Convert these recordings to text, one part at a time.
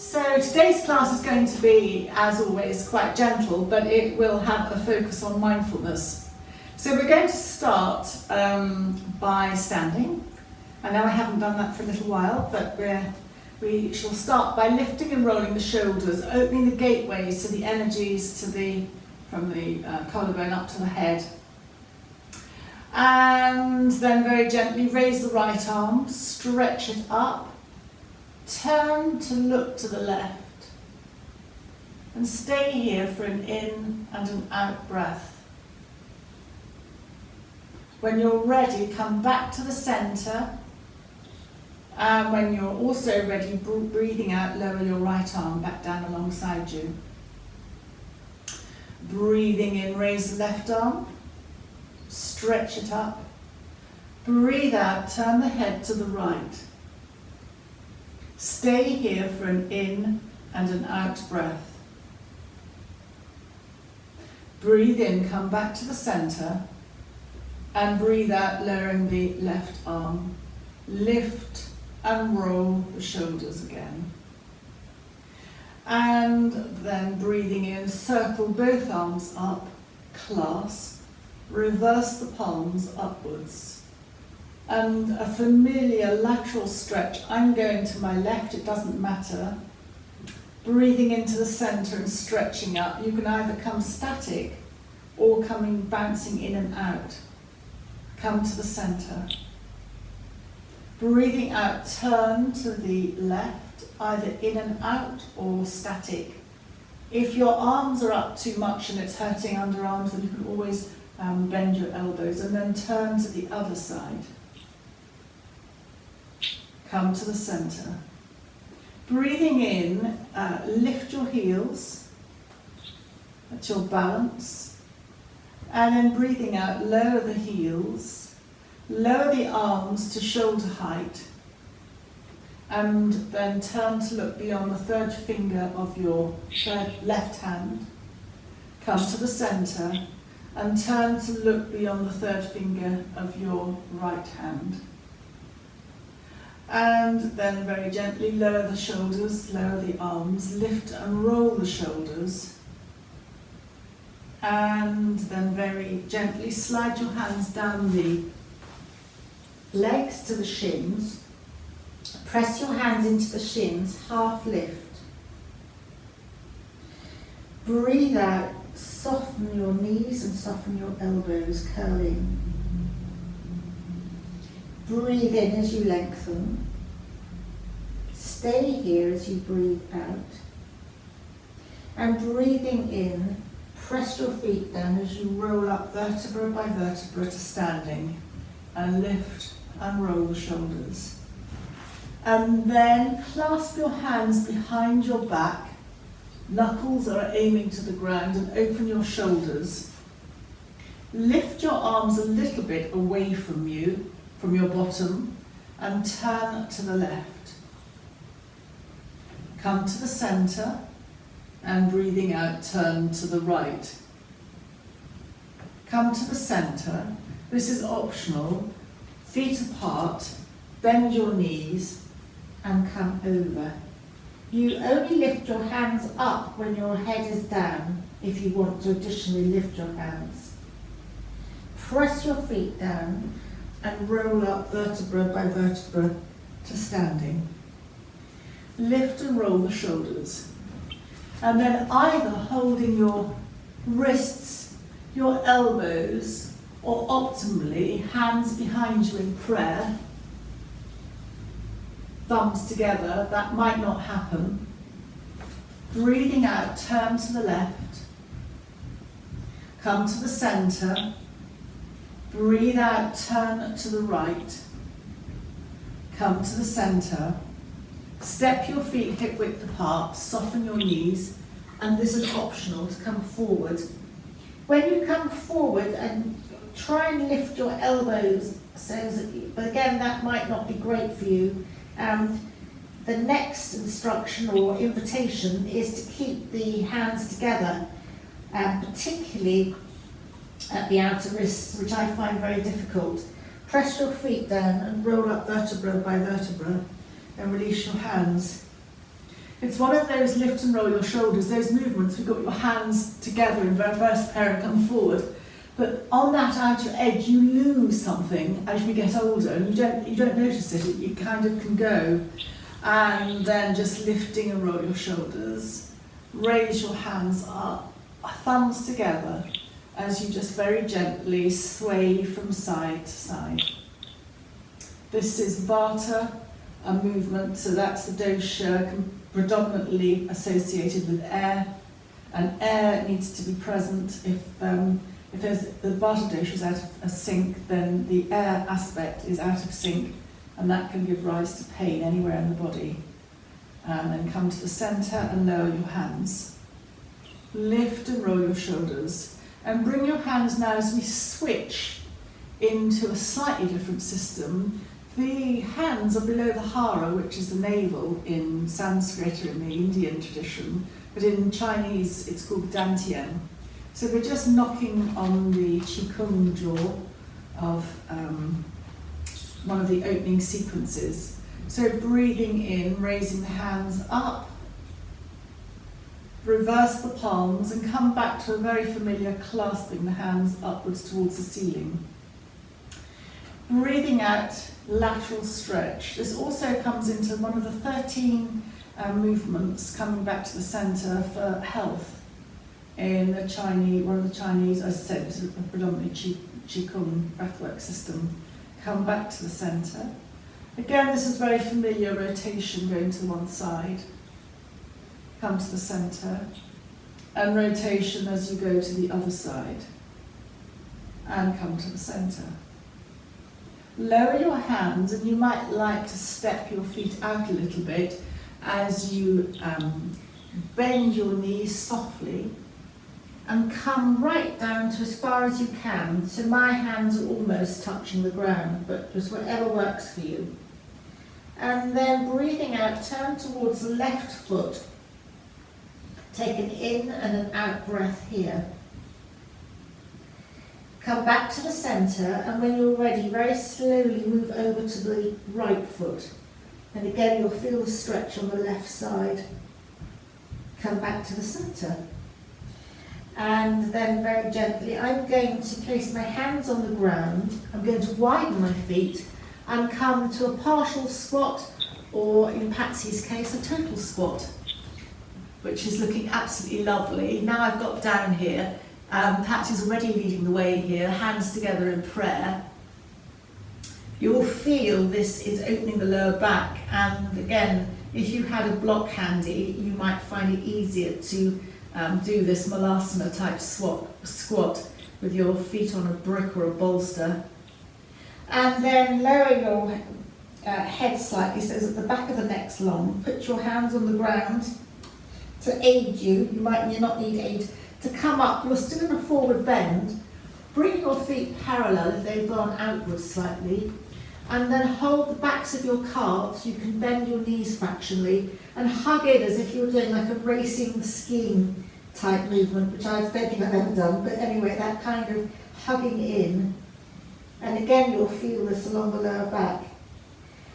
So today's class is going to be, as always, quite gentle, but it will have a focus on mindfulness. So we're going to start by standing. I know I haven't done that for a little while, but we shall start by lifting and rolling the shoulders, opening the gateways to the energies from the collarbone up to the head. And then very gently raise the right arm, stretch it up, turn to look to the left, and stay here for an in and an out breath. When you're ready, come back to the centre, and when you're also ready, breathing out, lower your right arm back down alongside you. Breathing in, raise the left arm, stretch it up. Breathe out, turn the head to the right. Stay here for an in and an out breath. Breathe in, come back to the centre, and breathe out, lowering the left arm. Lift and roll the shoulders again. And then breathing in, circle both arms up, clasp, reverse the palms upwards. And a familiar lateral stretch. I'm going to my left, it doesn't matter. Breathing into the centre and stretching up. You can either come static or bouncing in and out. Come to the centre. Breathing out, turn to the left, either in and out or static. If your arms are up too much and it's hurting underarms, then you can always bend your elbows and then turn to the other side. Come to the centre. Breathing in, lift your heels, that's your balance. And then breathing out, lower the heels, lower the arms to shoulder height. And then turn to look beyond the third finger of your left hand. Come to the centre and turn to look beyond the third finger of your right hand. And then very gently lower the shoulders, lower the arms, lift and roll the shoulders. And then very gently slide your hands down the legs to the shins. Press your hands into the shins, half lift. Breathe out, soften your knees and soften your elbows, curling. Breathe in as you lengthen. Stay here as you breathe out. And breathing in, press your feet down as you roll up vertebra by vertebra to standing. And lift and roll the shoulders. And then clasp your hands behind your back. Knuckles are aiming to the ground, and open your shoulders. Lift your arms a little bit away from you, from your bottom, and turn to the left. Come to the centre, and breathing out, turn to the right. Come to the centre. This is optional. Feet apart, bend your knees, and come over. You only lift your hands up when your head is down, if you want to additionally lift your hands. Press your feet down and roll up vertebra by vertebra to standing. Lift and roll the shoulders. And then either holding your wrists, your elbows, or optimally hands behind you in prayer, thumbs together, that might not happen. Breathing out, turn to the left. Come to the centre. Breathe out, turn to the right. Come to the centre. Step your feet hip width apart, soften your knees, and this is optional to come forward. When you come forward, and try and lift your elbows, but again that might not be great for you. The next instruction or invitation is to keep the hands together, particularly at the outer wrists, which I find very difficult. Press your feet down and roll up vertebra by vertebra and release your hands. It's one of those lift and roll your shoulders, those movements, we've got your hands together in reverse parent, come forward. But on that outer edge, you lose something as we get older, and you don't notice it. You kind of can go, and then just lifting and roll your shoulders. Raise your hands up, thumbs together, as you just very gently sway from side to side. This is Vata, a movement, so that's the dosha predominantly associated with air, and air needs to be present. If there's the Vata dosha is out of sync, then the air aspect is out of sync, and that can give rise to pain anywhere in the body. And then come to the centre and lower your hands. Lift and roll your shoulders, and bring your hands now as we switch into a slightly different system. The hands are below the hara, which is the navel in Sanskrit or in the Indian tradition, but in Chinese it's called dantian. So we're just knocking on the qigong jaw of one of the opening sequences. So breathing in, raising the hands up, reverse the palms and come back to a very familiar clasping the hands upwards towards the ceiling. Breathing out, lateral stretch. This also comes into one of the 13 movements coming back to the centre for health in the Chinese, one of the Chinese, as I said, it's a predominantly qigong breathwork system. Come back to the centre. Again, this is very familiar, rotation going to one side. Come to the centre, and rotation as you go to the other side, and come to the centre. Lower your hands, and you might like to step your feet out a little bit as you bend your knees softly and come right down to as far as you can. So my hands are almost touching the ground, but just whatever works for you. And then breathing out, turn towards the left foot. Take an in and an out breath here. Come back to the centre, and when you're ready, very slowly move over to the right foot. And again, you'll feel the stretch on the left side. Come back to the centre. And then very gently, I'm going to place my hands on the ground. I'm going to widen my feet and come to a partial squat, or in Patsy's case, a total squat, which is looking absolutely lovely. Now I've got down here. Patsy's already leading the way here, hands together in prayer. You'll feel this is opening the lower back, and again, if you had a block handy, you might find it easier to do this malasana type squat with your feet on a brick or a bolster. And then lower your head slightly so that the back of the neck's long. Put your hands on the ground to aid you. You might not need aid. To come up, you're still in a forward bend. Bring your feet parallel if they've gone outwards slightly. And then hold the backs of your calves. You can bend your knees fractionally and hug it as if you're doing like a racing skiing type movement, which I don't think I've ever done. But anyway, that kind of hugging in. And again, you'll feel this along the lower back.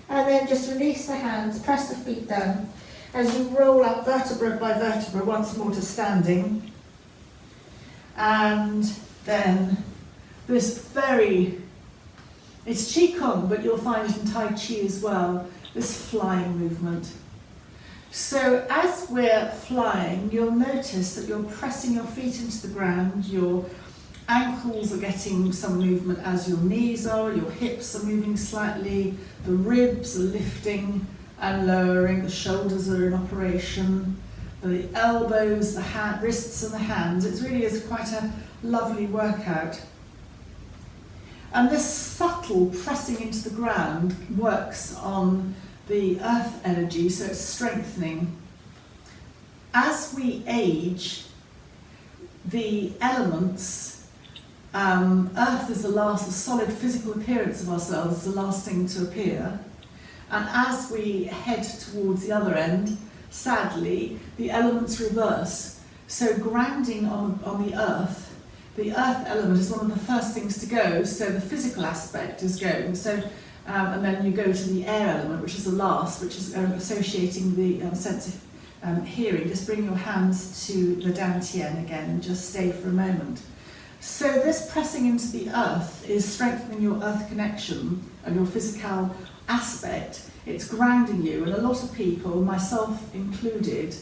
And then just release the hands, press the feet down as you roll up vertebra by vertebra once more to standing. And then this it's Qigong, but you'll find it in Tai Chi as well, this flying movement. So as we're flying, you'll notice that you're pressing your feet into the ground, your ankles are getting some movement as your knees are, your hips are moving slightly, the ribs are lifting and lowering, the shoulders are in operation, the elbows, the wrists and the hands. It really is quite a lovely workout. And this subtle pressing into the ground works on the earth energy, so it's strengthening. As we age, the elements, earth is the solid physical appearance of ourselves is the last thing to appear. And as we head towards the other end, sadly, the elements reverse. So grounding on the earth element is one of the first things to go, so the physical aspect is going. So, and then you go to the air element, which is the last, which is associating the sense of hearing, just bring your hands to the dantian again and just stay for a moment. So this pressing into the earth is strengthening your earth connection and your physical aspect. It's grounding you, and a lot of people, myself included,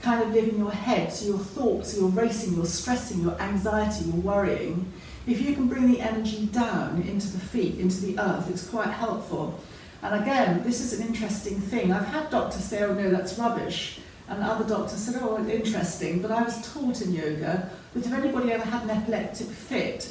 kind of live in your head, so your thoughts, you're racing, you're stressing, your anxiety, you're worrying. If you can bring the energy down into the feet, into the earth, it's quite helpful. And again, this is an interesting thing. I've had doctors say, oh no, that's rubbish. And other doctors said, oh, interesting. But I was taught in yoga that if anybody ever had an epileptic fit,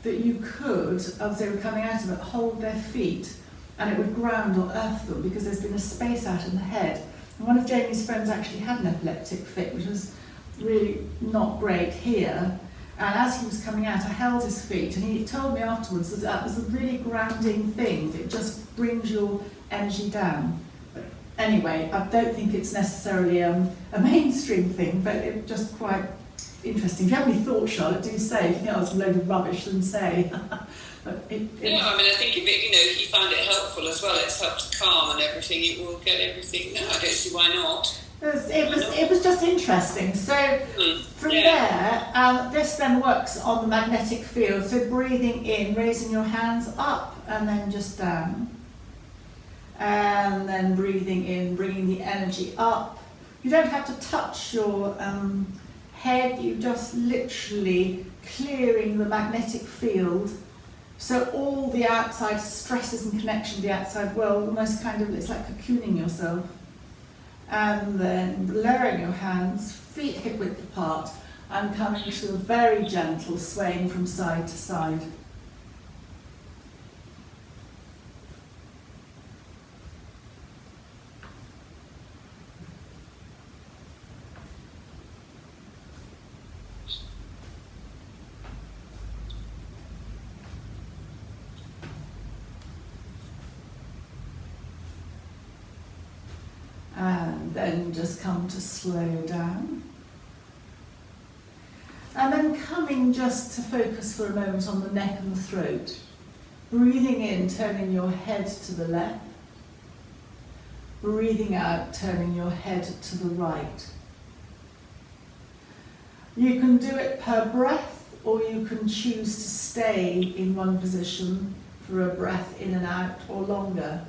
that you could, as they were coming out of it, hold their feet and it would ground or earth them because there's been a space out in the head. And one of Jamie's friends actually had an epileptic fit, which was really not great here. And as he was coming out, I held his feet, and he told me afterwards that that was a really grounding thing. It just brings your energy down. But anyway, I don't think it's necessarily a mainstream thing, but it's just quite interesting. If you have any thoughts, Charlotte, do say. If you think I was a load of rubbish, then say. I think if it, he found it helpful as well. It's helped calm and everything. It will get everything. No, I don't see why not. It was just interesting. So from there, this then works on the magnetic field. So breathing in, raising your hands up and then just down. And then breathing in, bringing the energy up. You don't have to touch your head. You just literally clearing the magnetic field. So all the outside stresses and connection to the outside world, almost kind of, it's like cocooning yourself. And then lowering your hands, feet hip width apart, and coming to a very gentle swaying from side to side. And then just come to slow down. And then coming just to focus for a moment on the neck and the throat. Breathing in, turning your head to the left. Breathing out, turning your head to the right. You can do it per breath, or you can choose to stay in one position for a breath in and out or longer.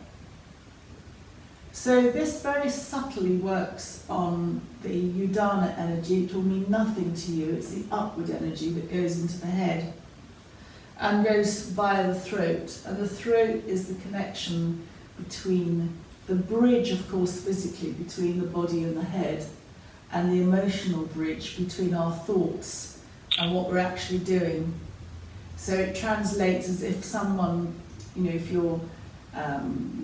So this very subtly works on the Udana energy. It will mean nothing to you. It's the upward energy that goes into the head and goes via the throat. And the throat is the connection between the bridge, of course, physically, between the body and the head, and the emotional bridge between our thoughts and what we're actually doing. So it translates as if someone, if you're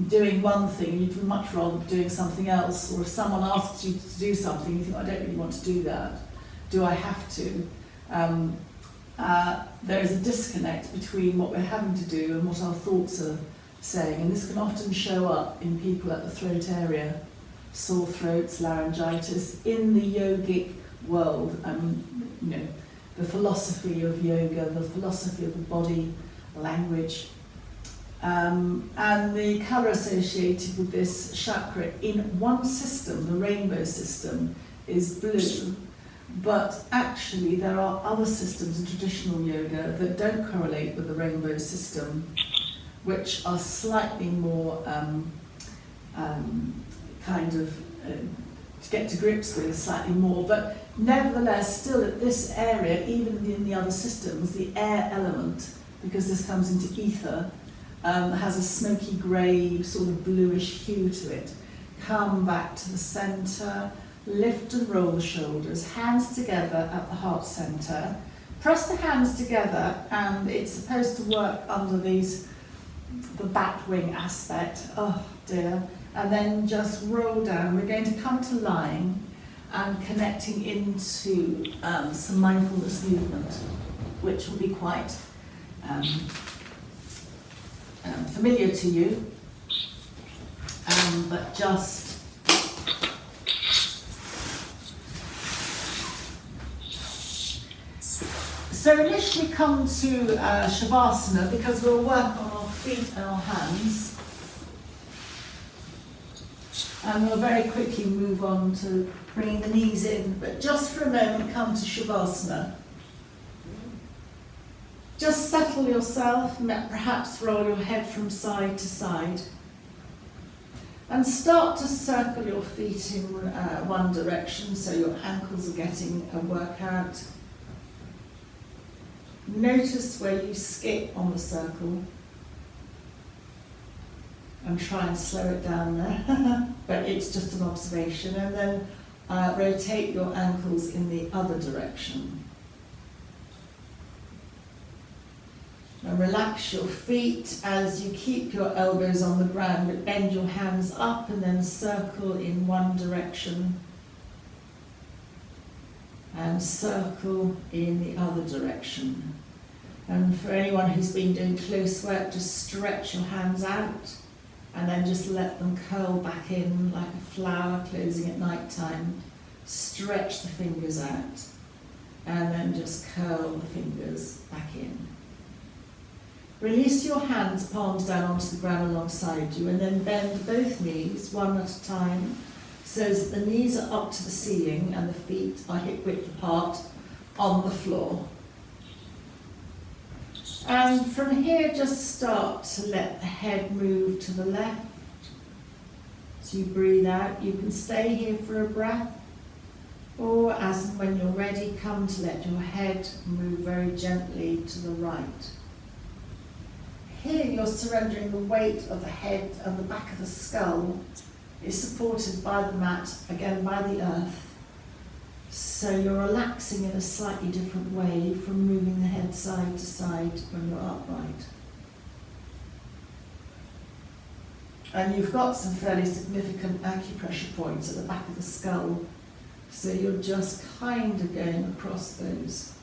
doing one thing, you'd much rather be doing something else, or if someone asks you to do something, you think, I don't really want to do that. Do I have to? There is a disconnect between what we're having to do and what our thoughts are saying, and this can often show up in people at the throat area, sore throats, laryngitis. In the yogic world, the philosophy of yoga, the philosophy of the body, language, and the colour associated with this chakra in one system, the rainbow system, is blue. But actually there are other systems in traditional yoga that don't correlate with the rainbow system, which are slightly more to get to grips with slightly more. But nevertheless, still at this area, even in the other systems, the air element, because this comes into ether, has a smoky grey, sort of bluish hue to it. Come back to the centre, lift and roll the shoulders, hands together at the heart centre. Press the hands together, and it's supposed to work under the bat wing aspect. Oh dear. And then just roll down. We're going to come to lying and connecting into some mindfulness movement, which will be quite familiar to you, but just so initially come to Shavasana, because we'll work on our feet and our hands. And we'll very quickly move on to bringing the knees in, but just for a moment come to Shavasana. Just settle yourself, perhaps roll your head from side to side. And start to circle your feet in one direction so your ankles are getting a workout. Notice where you skip on the circle. And try and slow it down there, but it's just an observation. And then rotate your ankles in the other direction. And relax your feet as you keep your elbows on the ground, but bend your hands up and then circle in one direction. And circle in the other direction. And for anyone who's been doing close work, just stretch your hands out. And then just let them curl back in like a flower closing at night time. Stretch the fingers out. And then just curl the fingers back in. Release your hands, palms down onto the ground alongside you, and then bend both knees one at a time so that the knees are up to the ceiling and the feet are hip width apart on the floor. And from here, just start to let the head move to the left. So you breathe out. You can stay here for a breath, or as and when you're ready, come to let your head move very gently to the right. Here you're surrendering the weight of the head and the back of the skull is supported by the mat, again by the earth. So you're relaxing in a slightly different way from moving the head side to side when you're upright. And you've got some fairly significant acupressure points at the back of the skull, so you're just kind of going across those.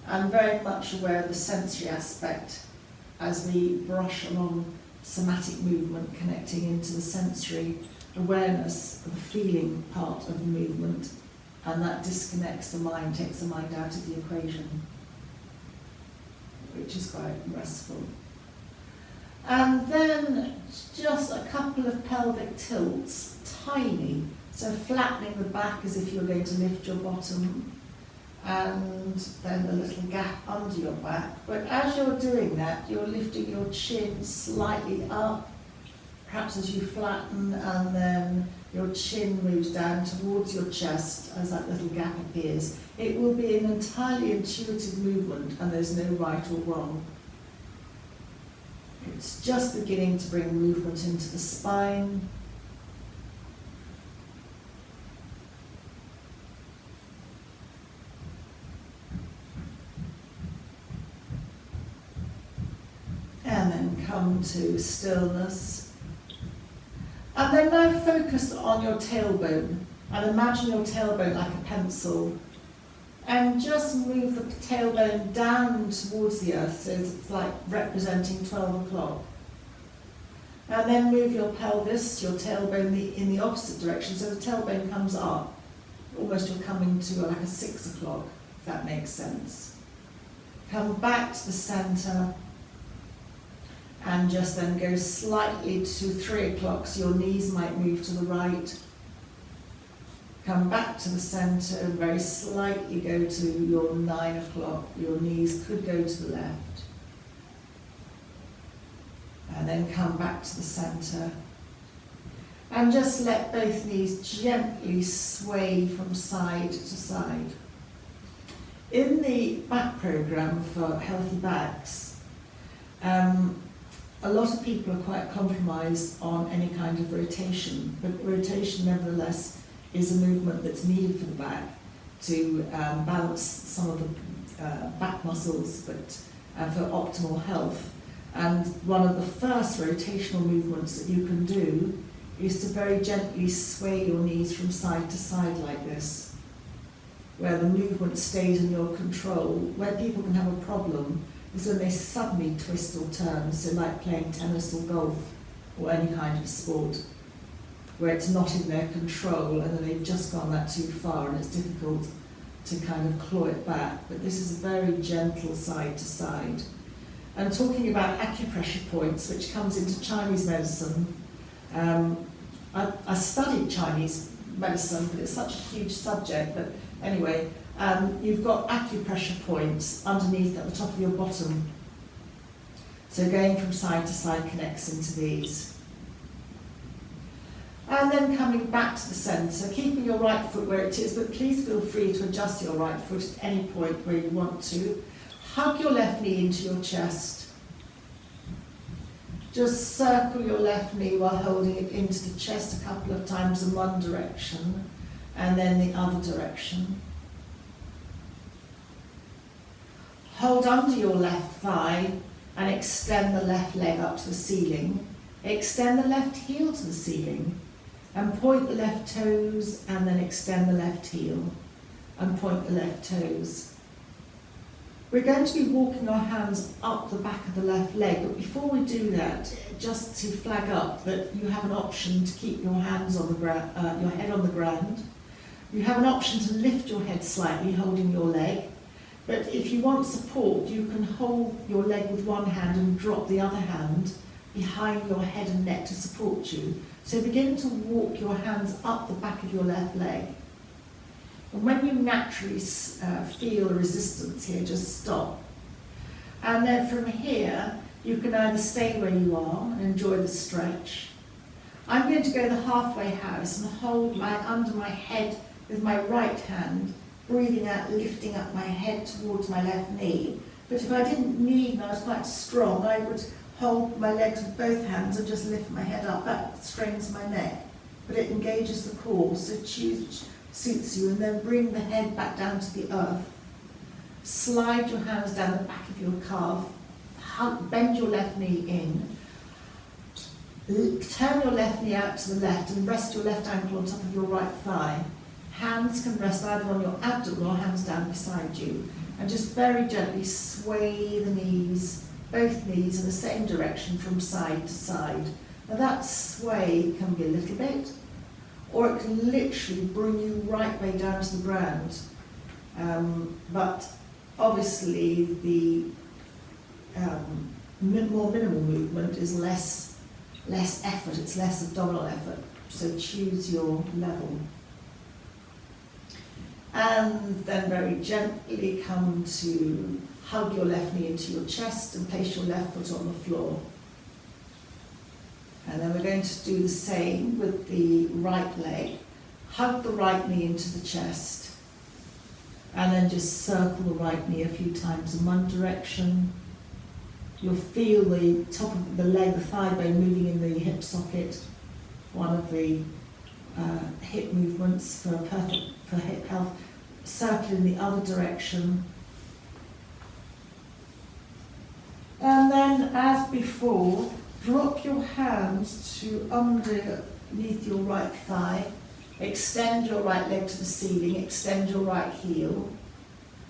I'm very much aware of the sensory aspect as we brush along somatic movement, connecting into the sensory awareness of the feeling part of the movement, and that disconnects the mind, takes the mind out of the equation, which is quite restful. And then just a couple of pelvic tilts, tiny, so flattening the back as if you're going to lift your bottom, and then a little gap under your back. But as you're doing that, you're lifting your chin slightly up, perhaps as you flatten, and then your chin moves down towards your chest as that little gap appears. It will be an entirely intuitive movement, and there's no right or wrong. It's just beginning to bring movement into the spine. And then come to stillness. And then now focus on your tailbone, and imagine your tailbone like a pencil. And just move the tailbone down towards the earth, so it's like representing 12 o'clock. And then move your pelvis, your tailbone in the opposite direction, so the tailbone comes up. Almost you're coming to like a 6 o'clock, if that makes sense. Come back to the centre, and just then go slightly to 3 o'clock, so your knees might move to the right. Come back to the centre and very slightly go to your 9 o'clock. Your knees could go to the left. And then come back to the centre. And just let both knees gently sway from side to side. In the back programme for healthy backs, a lot of people are quite compromised on any kind of rotation, but rotation nevertheless is a movement that's needed for the back to balance some of the back muscles, but for optimal health. And one of the first rotational movements that you can do is to very gently sway your knees from side to side like this, where the movement stays in your control. Where people can have a problem is when they suddenly twist or turn, so like playing tennis or golf or any kind of sport, where it's not in their control and then they've just gone that too far and it's difficult to kind of claw it back. But this is a very gentle side to side. And talking about acupressure points, which comes into Chinese medicine, I studied Chinese medicine, but it's such a huge subject. But anyway, you've got acupressure points underneath at the top of your bottom. So going from side to side connects into these. And then coming back to the centre, keeping your right foot where it is, but please feel free to adjust your right foot at any point where you want to. Hug your left knee into your chest. Just circle your left knee while holding it into the chest a couple of times in one direction, and then the other direction. Hold under your left thigh and extend the left leg up to the ceiling. Extend the left heel to the ceiling and point the left toes, and then extend the left heel and point the left toes. We're going to be walking our hands up the back of the left leg, but before we do that, just to flag up that you have an option to keep your hands on the ground, your head on the ground. You have an option to lift your head slightly, holding your leg. But if you want support, you can hold your leg with one hand and drop the other hand behind your head and neck to support you. So begin to walk your hands up the back of your left leg. And when you naturally feel a resistance here, just stop. And then from here, you can either stay where you are and enjoy the stretch. I'm going to go the halfway house and hold under my head with my right hand, breathing out, lifting up my head towards my left knee. But if I didn't need and I was quite strong, I would hold my legs with both hands and just lift my head up. That strains my neck, but it engages the core, so choose suits you, and then bring the head back down to the earth. Slide your hands down the back of your calf, bend your left knee in, turn your left knee out to the left and rest your left ankle on top of your right thigh. Hands can rest either on your abdomen or hands down beside you, and just very gently sway the knees, both knees in the same direction from side to side. Now that sway can be a little bit, or it can literally bring you right way down to the ground. But obviously the more minimal movement is less effort, it's less abdominal effort, so choose your level. And then very gently come to hug your left knee into your chest and place your left foot on the floor. And then we're going to do the same with the right leg. Hug the right knee into the chest. And then just circle the right knee a few times in one direction. You'll feel the top of the leg, the thigh bone moving in the hip socket. One of the hip movements for hip health. Circle in the other direction. And then, as before, drop your hands to underneath your right thigh, extend your right leg to the ceiling, extend your right heel,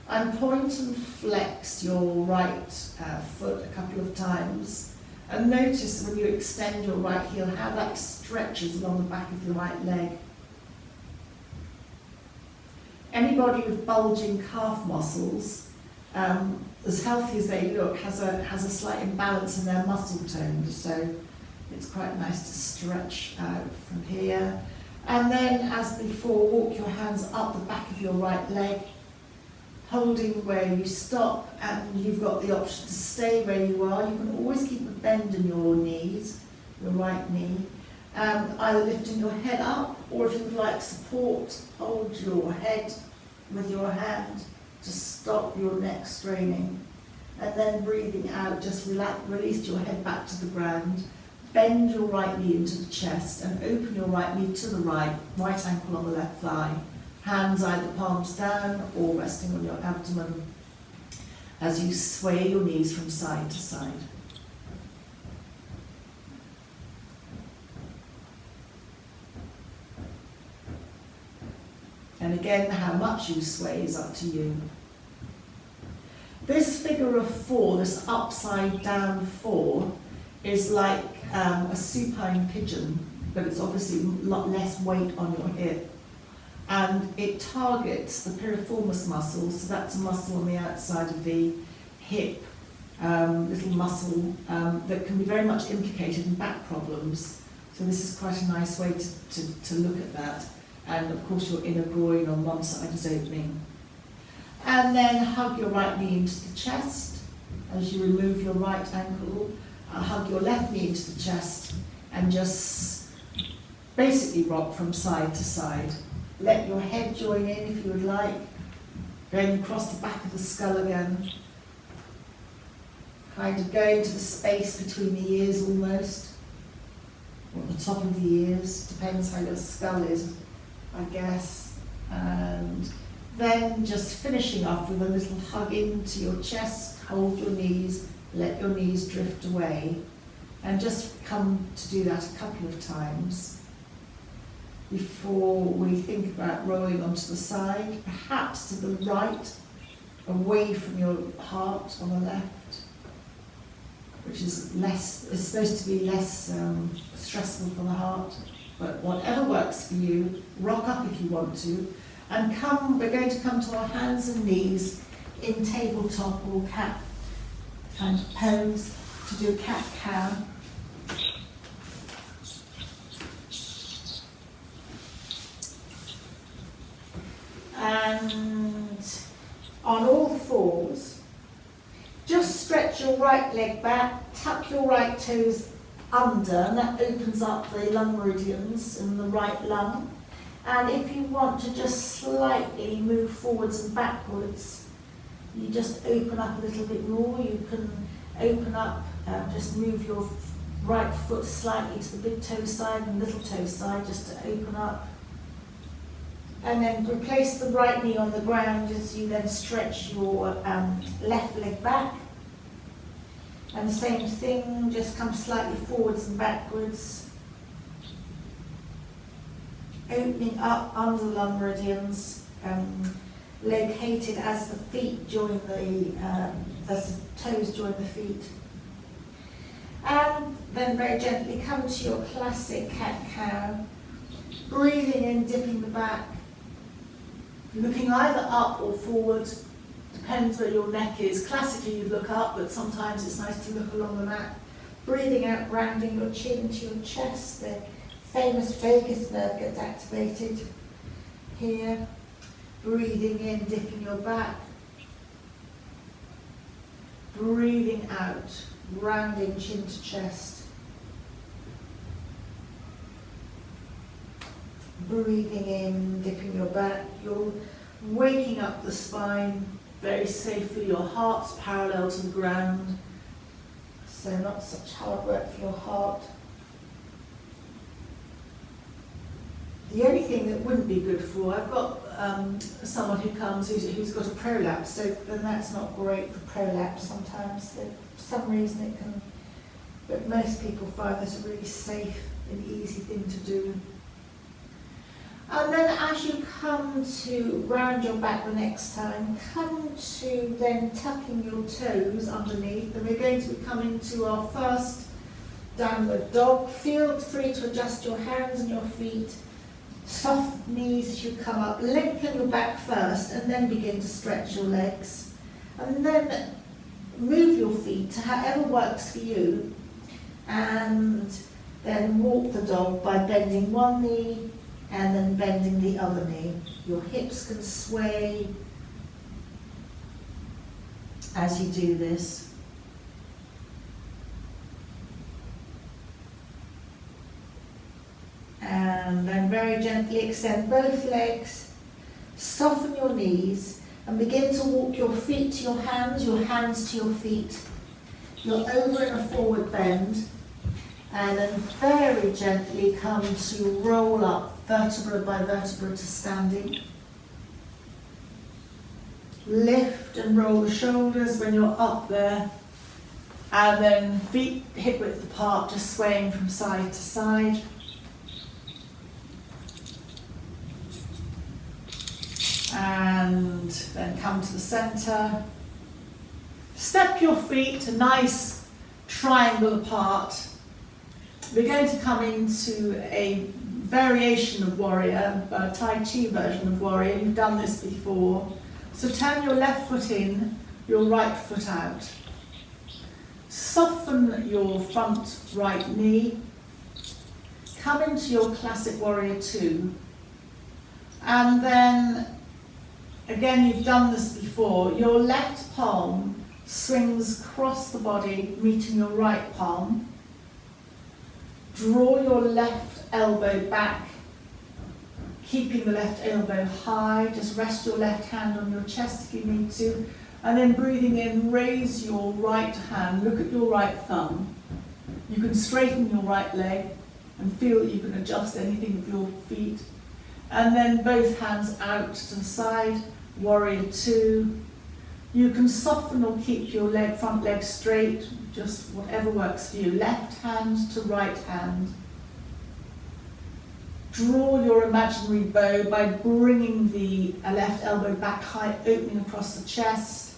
and point and flex your right foot a couple of times. And notice when you extend your right heel how that stretches along the back of your right leg. Anybody with bulging calf muscles, as healthy as they look, has a slight imbalance in their muscle tone, so it's quite nice to stretch out from here. And then, as before, walk your hands up the back of your right leg, holding where you stop, and you've got the option to stay where you are. You can always keep a bend in your knees, your right knee, either lifting your head up, or if you would like support, hold your head with your hand to stop your neck straining. And then breathing out, just release your head back to the ground, bend your right knee into the chest and open your right knee to the right ankle on the left thigh. Hands either palms down or resting on your abdomen as you sway your knees from side to side. And again, how much you sway is up to you. This figure of 4, this upside down 4, is like a supine pigeon, but it's obviously a lot less weight on your hip. And it targets the piriformis muscle, so that's a muscle on the outside of the hip, little muscle that can be very much implicated in back problems. So So this is quite a nice way to look at that. And of course your inner groin on one side is opening. And then hug your right knee into the chest. As you remove your right ankle, hug your left knee into the chest and just basically rock from side to side. Let your head join in if you would like. Going across the back of the skull again. Kind of going to the space between the ears almost. Or the top of the ears. Depends how your skull is, I guess. And then just finishing off with a little hug into your chest. Hold your knees. Let your knees drift away. And just come to do that a couple of times before we think about rolling onto the side, perhaps to the right, away from your heart on the left, which is supposed to be less stressful for the heart. But whatever works for you, rock up if you want to, and we're going to come to our hands and knees in tabletop or cat kind of pose to do a cat-cow. And on all fours, just stretch your right leg back, tuck your right toes under, and that opens up the lung meridians in the right lung. And if you want to just slightly move forwards and backwards, you just open up a little bit more. You can open up, just move your right foot slightly to the big toe side and little toe side just to open up. And then replace the right knee on the ground as you then stretch your left leg back. And the same thing, just come slightly forwards and backwards. Opening up under the lung meridians, located as the feet join as the toes join the feet. And then very gently come to your classic cat-cow. Breathing in, dipping the back. Looking either up or forward, depends where your neck is. Classically you'd look up, but sometimes it's nice to look along the mat. Breathing out, rounding your chin to your chest. The famous vagus nerve gets activated here. Breathing in, dipping your back. Breathing out, rounding chin to chest. Breathing in, dipping your back. You're waking up the spine very safely. Your heart's parallel to the ground, so not such hard work for your heart. The only thing that wouldn't be good for, I've got someone who comes who's got a prolapse, so then that's not great for prolapse sometimes. For some reason it can, but most people find that a really safe and easy thing to do. And then as you come to round your back the next time, come to then tucking your toes underneath, and we're going to be coming to our first downward dog. Feel free to adjust your hands and your feet. Soft knees as you come up. Lengthen your back first and then begin to stretch your legs. And then move your feet to however works for you. And then walk the dog by bending one knee and then bending the other knee. Your hips can sway as you do this. And then very gently extend both legs, soften your knees, and begin to walk your feet to your hands to your feet. You're over in a forward bend, and then very gently come to roll up vertebra by vertebra to standing. Lift and roll the shoulders when you're up there, and then feet hip width apart, just swaying from side to side. And then come to the center. Step your feet a nice triangle apart. We're going to come into a variation of warrior, a Tai Chi version of warrior. You've done this before. So turn your left foot in, your right foot out. Soften your front right knee. come into your classic warrior two, and then, again, you've done this before, your left palm swings across the body, meeting your right palm. Draw your left elbow back, keeping the left elbow high. Just rest your left hand on your chest if you need to. And then breathing in, raise your right hand, look at your right thumb. You can straighten your right leg and feel that you can adjust anything with your feet. And then both hands out to the side, warrior two. You can soften or keep your front leg straight, just whatever works for you. Left hand to right hand. Draw your imaginary bow by bringing the left elbow back high, opening across the chest.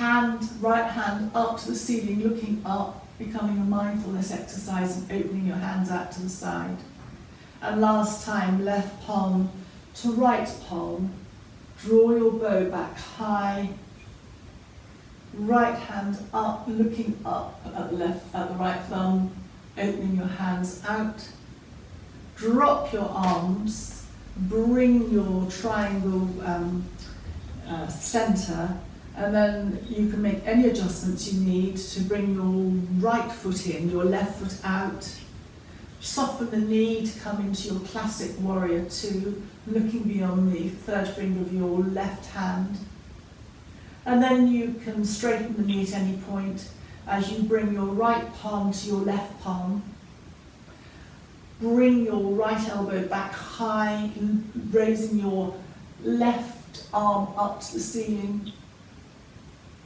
Right hand up to the ceiling, looking up, becoming a mindfulness exercise and opening your hands out to the side. And last time, left palm to right palm. Draw your bow back high. Right hand up, looking up at the right thumb, opening your hands out. Drop your arms, bring your triangle center, and then you can make any adjustments you need to bring your right foot in, your left foot out. Soften the knee to come into your classic warrior two, looking beyond the third finger of your left hand. And then you can straighten the knee at any point as you bring your right palm to your left palm. Bring your right elbow back high, raising your left arm up to the ceiling,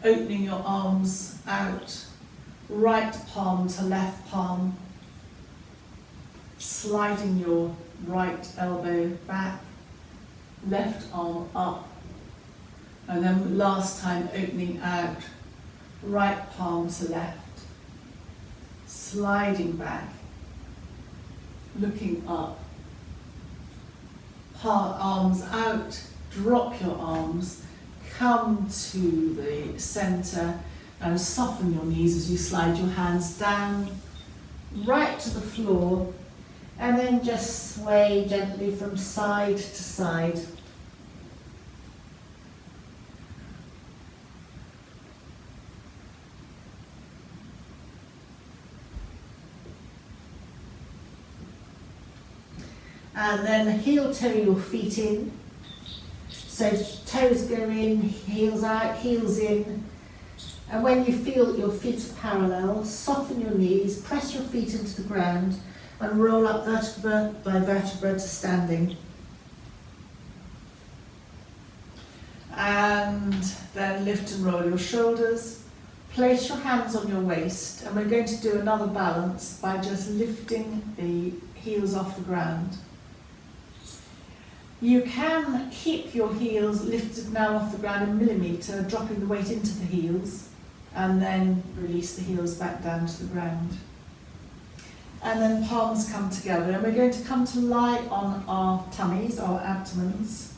opening your arms out, right palm to left palm, sliding your right elbow back, left arm up, and then last time opening out, right palm to left, sliding back, looking up, arms out, drop your arms, come to the center and soften your knees as you slide your hands down, right to the floor, and then just sway gently from side to side. And then heel toe your feet in. So toes go in, heels out, heels in. And when you feel that your feet are parallel, soften your knees, press your feet into the ground and roll up vertebra by vertebra to standing. And then lift and roll your shoulders. Place your hands on your waist, and we're going to do another balance by just lifting the heels off the ground. You can keep your heels lifted now off the ground a millimetre, dropping the weight into the heels, and then release the heels back down to the ground. And then palms come together, and we're going to come to lie on our tummies, our abdomens,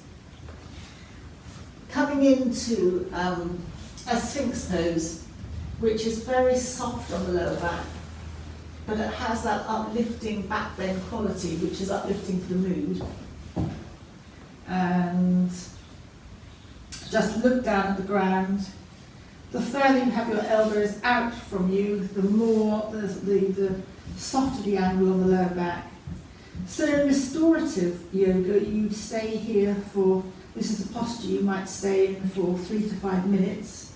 coming into a sphinx pose, which is very soft on the lower back, but it has that uplifting back bend quality, which is uplifting for the mood. And just look down at the ground. The further you have your elbows out from you, the more, the softer the angle on the lower back. So in restorative yoga, you stay here for, this is a posture you might stay in for 3 to 5 minutes.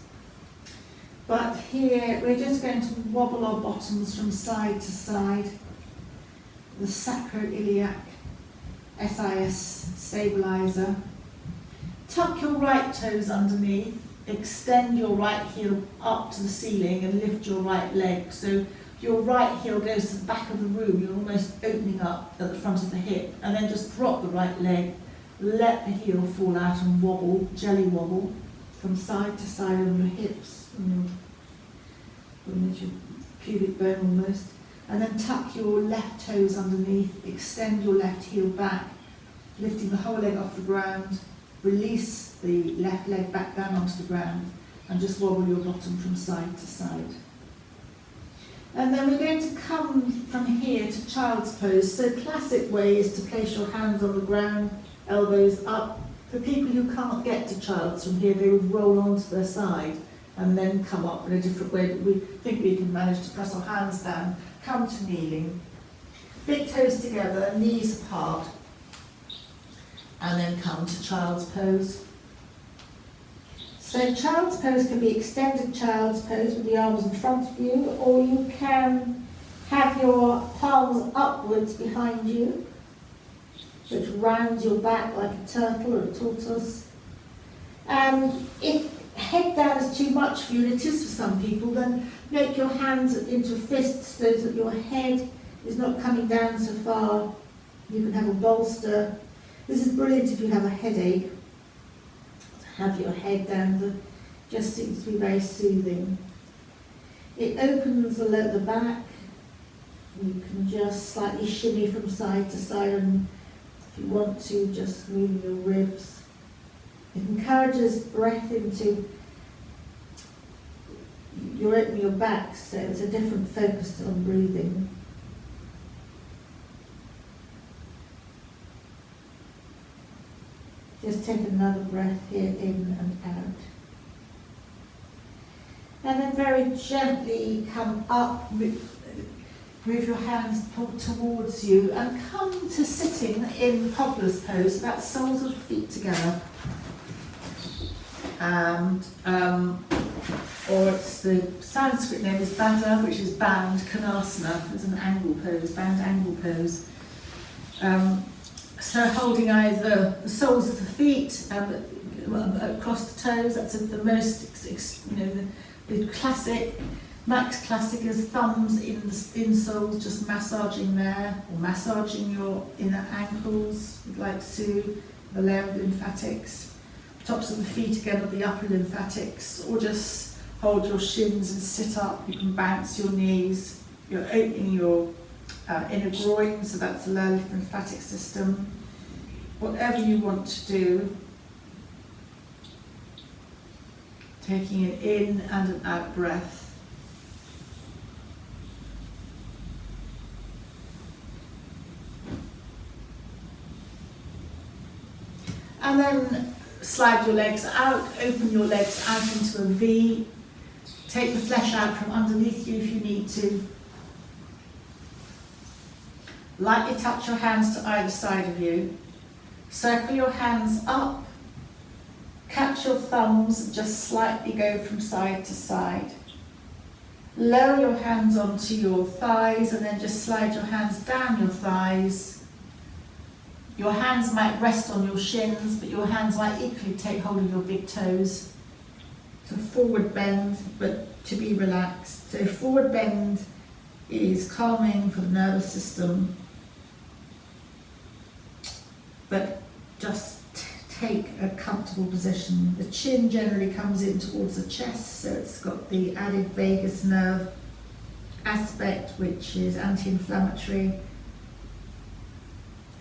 But here, we're just going to wobble our bottoms from side to side. The sacroiliac SIS stabilizer. Tuck your right toes underneath, extend your right heel up to the ceiling and lift your right leg. So your right heel goes to the back of the room, you're almost opening up at the front of the hip, and then just drop the right leg, let the heel fall out and wobble, jelly wobble, from side to side on your hips, on your pubic bone almost. And then tuck your left toes underneath, extend your left heel back, lifting the whole leg off the ground, release the left leg back down onto the ground, and just wobble your bottom from side to side. And then we're going to come from here to child's pose. So classic way is to place your hands on the ground, elbows up. For people who can't get to child's from here, they would roll onto their side and then come up in a different way, but we think we can manage to press our hands down, come to kneeling. Big toes together, knees apart, and then come to child's pose. So child's pose can be extended child's pose with the arms in front of you, or you can have your palms upwards behind you, which rounds your back like a turtle or a tortoise. And if head down is too much for you, and it is for some people, then make your hands into fists so that your head is not coming down so far. You can have a bolster. This is brilliant if you have a headache. Have your head down, just seems to be very soothing. It opens the back. You can just slightly shimmy from side to side, and if you want to, just move your ribs. It encourages breath into, you're opening your back, so it's a different focus on breathing. Just take another breath here, in and out. And then very gently come up, move your hands towards you, and come to sitting in Pogba's pose. That's soles of feet together. And, or it's the Sanskrit name is Bada, which is bound, Kanasana. It's an angle pose, bound angle pose. So holding either the soles of the feet across the toes, that's the most, the classic, max classic is thumbs in the insoles, just massaging there, or massaging your inner ankles, we'd like to, the lower lymphatics. Tops of the feet again are the upper lymphatics, or just hold your shins and sit up. You can bounce your knees, you're opening your inner groin, so that's the lower lymphatic system. Whatever you want to do, taking an in and an out breath. And then slide your legs out, open your legs out into a V. Take the flesh out from underneath you if you need to. Lightly touch your hands to either side of you. Circle your hands up. Catch your thumbs, just slightly go from side to side. Lower your hands onto your thighs and then just slide your hands down your thighs. Your hands might rest on your shins, but your hands might equally take hold of your big toes. So forward bend, but to be relaxed. So forward bend is calming for the nervous system. But just take a comfortable position. The chin generally comes in towards the chest, so it's got the added vagus nerve aspect, which is anti-inflammatory.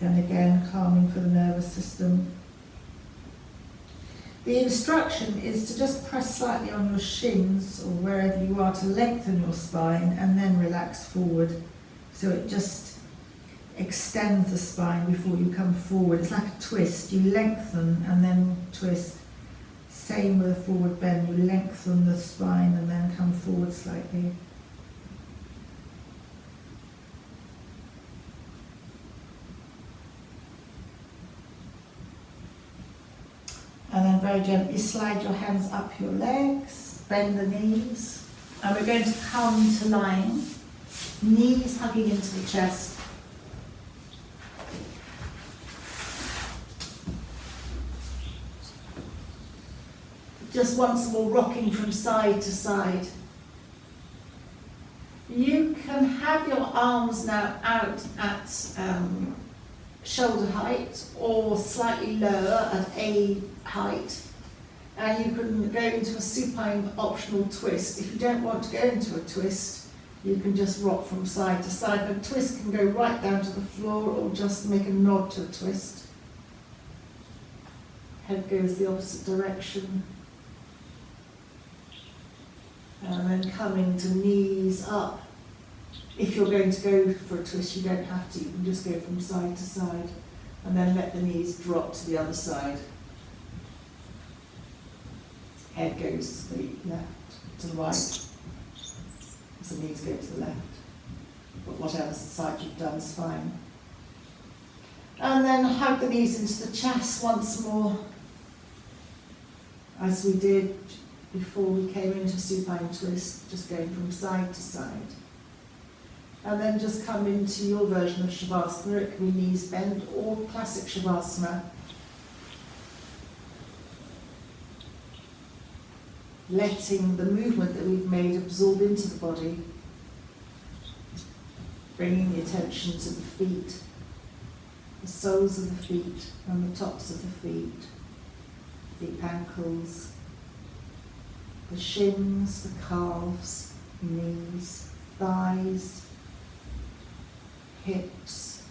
And again, calming for the nervous system. The instruction is to just press slightly on your shins or wherever you are to lengthen your spine and then relax forward. So it just extends the spine before you come forward. It's like a twist. You lengthen and then twist. Same with a forward bend. You lengthen the spine and then come forward slightly. And then very gently slide your hands up your legs, bend the knees. And we're going to come to lying, knees hugging into the chest. Just once more rocking from side to side. You can have your arms now out at shoulder height or slightly lower at A height, and you can go into a supine optional twist. If you don't want to go into a twist, you can just rock from side to side. But a twist can go right down to the floor or just make a nod to a twist. Head goes the opposite direction. And then coming to knees up If you're going to go for a twist, you don't have to. You can just go from side to side and then let the knees drop to the other side. Head goes to the left, to the right, as the knees go to the left. But whatever side you've done is fine. And then hug the knees into the chest once more, as we did before we came into supine twist, just going from side to side. And then just come into your version of Shavasana. It can be knees bent or classic Shavasana. Letting the movement that we've made absorb into the body. Bringing the attention to the feet, the soles of the feet and the tops of the feet, the ankles, the shins, the calves, knees, thighs, hips,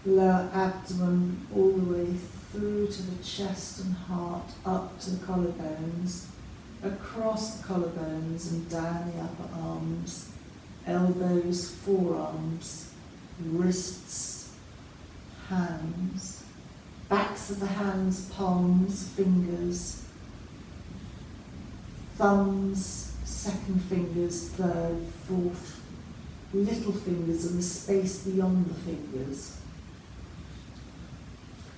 lower abdomen all the way through to the chest and heart, up to the collarbones, across the collarbones and down the upper arms, elbows, forearms, wrists, hands, backs of the hands, palms, fingers, thumbs, second fingers, third, fourth, little fingers and the space beyond the fingers.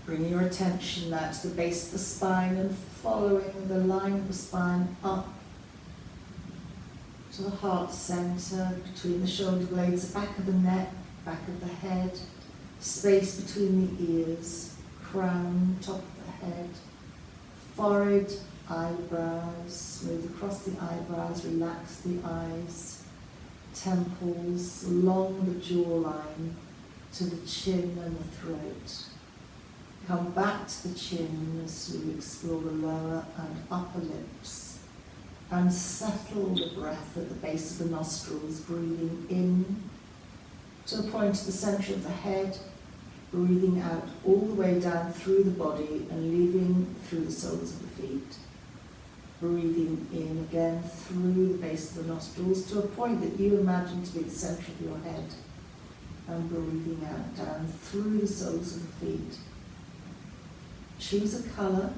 Bring your attention now to the base of the spine and following the line of the spine up to the heart centre, between the shoulder blades, the back of the neck, back of the head, space between the ears, crown, top of the head, forehead, eyebrows, smooth across the eyebrows, relax the eyes, temples, along the jawline to the chin and the throat. Come back to the chin as you explore the lower and upper lips, and settle the breath at the base of the nostrils, breathing in to the point at the centre of the head, breathing out all the way down through the body and leaving through the soles of the feet. Breathing in again through the base of the nostrils to a point that you imagine to be the centre of your head, and breathing out down through the soles of the feet. Choose a colour,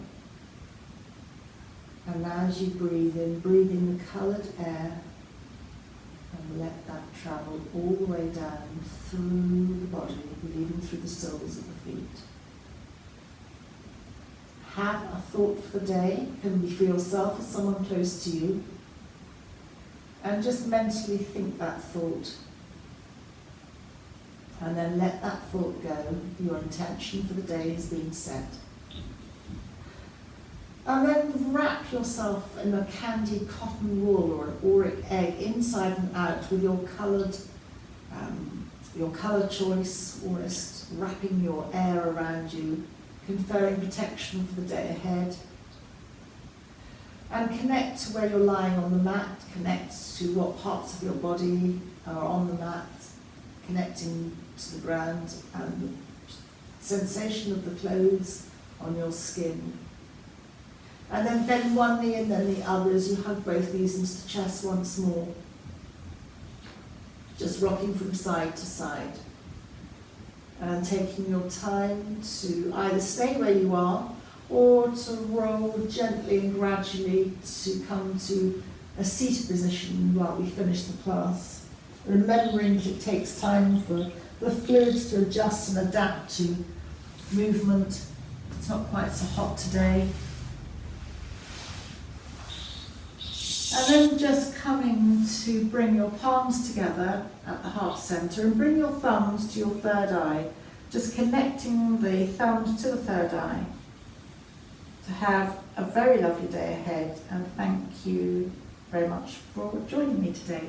and now as you breathe in the coloured air, and let that travel all the way down through the body, leading through the soles of the feet. Have a thought for the day, can be for yourself or someone close to you, and just mentally think that thought. And then let that thought go. Your intention for the day has been set. And then wrap yourself in a candied cotton wool or an auric egg inside and out with your colour choice, or just wrapping your air around you, conferring protection for the day ahead. And connect to where you're lying on the mat, connect to what parts of your body are on the mat, connecting to the ground and the sensation of the clothes on your skin. And then bend one knee and then the other as you hug both knees into the chest once more. Just rocking from side to side. And taking your time to either stay where you are or to roll gently and gradually to come to a seated position while we finish the class. Remembering that it takes time for the fluids to adjust and adapt to movement. It's not quite so hot today. And then just coming to bring your palms together at the heart centre and bring your thumbs to your third eye. Just connecting the thumbs to the third eye. To have a very lovely day ahead, and thank you very much for joining me today.